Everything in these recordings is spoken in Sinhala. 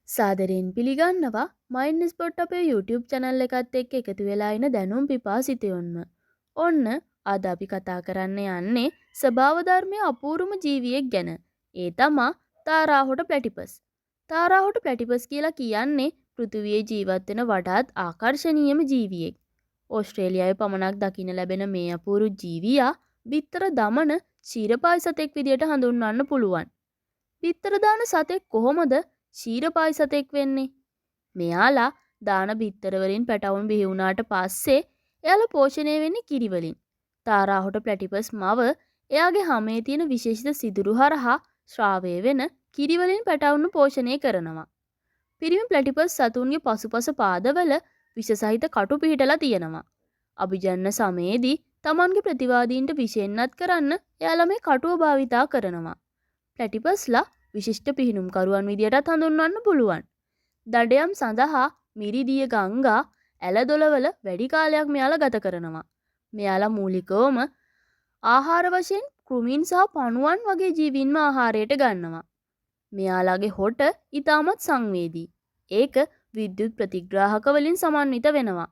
සාදරයෙන් පිළිගන්නවා මයින්ඩ් ස්පොට් අපේ YouTube channel එකත් එක්ක එකතු වෙලා ඉන දැනුම් පිපාසිතයොන්ම. ඔන්න අද අපි කතා කරන්න යන්නේ ස්වභාව ධර්මයේ අපූර්වම ජීවියෙක් ගැන. ඒ තමා තාරාහොට ප්ලැටිපස්. තාරාහොට ප්ලැටිපස් කියලා කියන්නේ පෘථිවියේ ජීවත් වෙන වඩාත් ආකර්ශනීයම ජීවියෙක්. ඕස්ට්‍රේලියාවේ පමණක් දකින්න ලැබෙන මේ අපූර්ව ජීවියා බිත්තර දමන ක්ෂීරපායි සතෙක් විදියට හඳුන්වන්න පුළුවන්. බිත්තර දාන සතෙක් කොහොමද ක්ෂීරපායි සතෙක් වෙන්නේ? මෙයාලා දාන බිත්තර වලින් පැටවුන් බිහි වුණාට පස්සේ එයාලා පෝෂණය වෙන්නේ කිරි වලින්. තාරාහොට ප්ලැටිපස් මව එයාගේ හමේ තියෙන විශේෂිත සිදුරු හරහා ශ්‍රාවය වෙන කිරි වලින් පැටවුන් පෝෂණය කරනවා. පිරිමි ප්ලැටිපස් සතුන්ගේ පසුපස පාදවල විෂ සහිත කටු පිහිටලා තියෙනවා. අභිජනන සමයේදී තමන්ගේ ප්‍රතිවාදීන්ට විෂෙන්නත් කරන්න එයාලා මේ කටුව භාවිතා කරනවා. ප්ලැටිපස්ලා විශිෂ්ට පිහිනුම්කරුවන් විදියටත් හඳුන්වන්න පුළුවන්. දඩයම් සඳහා මිරිදිය ගංගා ඇලදොලවල වැඩි කාලයක් මෙයාලා ගත කරනවා. මෙයාලා මූලිකවම ආහාර වශයෙන් කෘමීන් සහ පණුවන් වගේ ජීවීන්ම ආහාරයට ගන්නවා. මෙයාලාගේ හොට ඉතාමත් සංවේදී. ඒක විද්‍යුත් ප්‍රතිග්‍රාහක වලින් සමන්විත වෙනවා.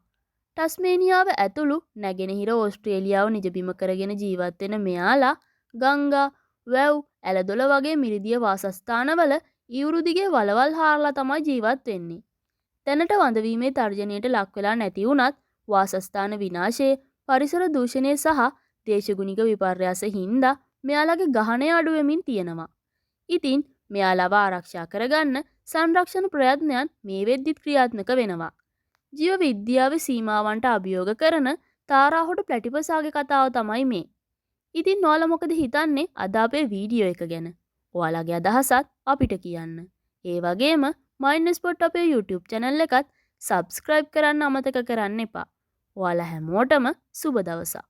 ටස්මේනියාව ඇතුළු නැගෙනහිර ඕස්ට්‍රේලියාව නිජබිම කරගෙන ජීවත් වෙන මෙයාලා ගංගා, වැව්, ඇලදොල වගේ මිරිදිය වාසස්ථානවල ඊවුරු දිගේ වලවල් හාරලා තමයි ජීවත් වෙන්නේ. දැනට වඳවීමේ තර්ජනයට ලක් වෙලා නැති වුණත් වාසස්ථාන විනාශය, පරිසර දූෂණය සහ දේශගුණික විපර්යාස හින්දා මෙයාලගේ ගහණය අඩු වෙමින් තියෙනවා. ඉතින් මෙයාලව ආරක්ෂා කරගන්න සංරක්ෂණ ප්‍රයත්නයන් මේ වෙද්දිත් ක්‍රියාත්මක වෙනවා. ජීව විද්‍යාවේ සීමාවන්ට අභියෝග කරන තාරාහොට ප්ලැටිපස්ගේ කතාව තමයි මේ. ඉතින් ඔයාලා මොකද හිතන්නේ අද අපේ වීඩියෝ එක ගැන? ඔයාලගේ අදහසත් අපිට කියන්න. ඒ වගේම මයින්ඩ් ස්පොට් අපේ YouTube channel එකත් subscribe කරන්න අමතක කරන්න එපා. ඔයාලා හැමෝටම සුබ දවසක්.